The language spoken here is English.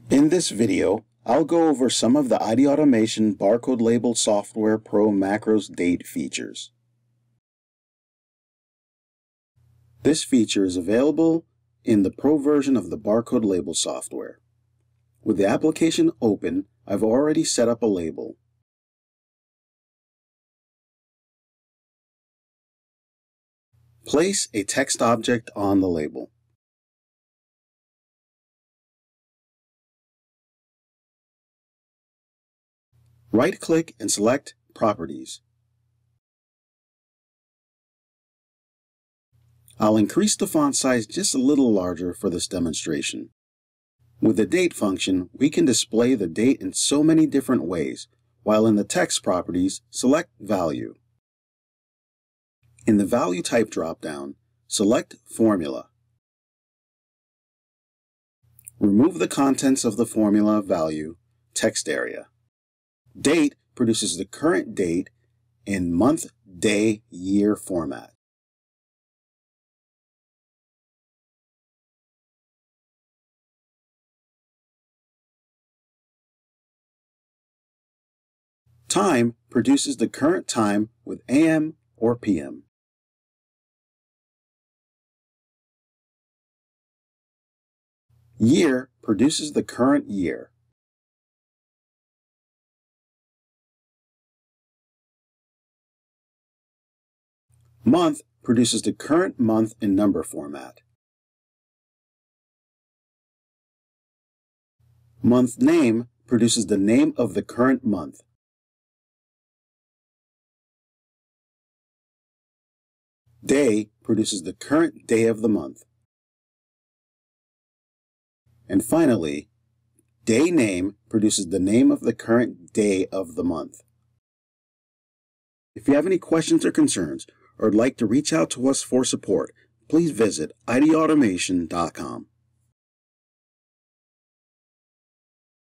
In this video, I'll go over some of the IDAutomation Barcode Label Software Pro Macros Date features. This feature is available in the Pro version of the Barcode Label software. With the application open, I've already set up a label. Place a text object on the label. Right-click and select Properties. I'll increase the font size just a little larger for this demonstration. With the Date function, we can display the date in so many different ways, while in the Text properties, select Value. In the Value Type dropdown, select Formula. Remove the contents of the formula value text area. Date produces the current date in month, day, year format. Time produces the current time with AM or PM. Year produces the current year. Month produces the current month in number format. Month name produces the name of the current month. Day produces the current day of the month. And finally, day name produces the name of the current day of the month. If you have any questions or concerns, or would like to reach out to us for support, please visit IDAutomation.com.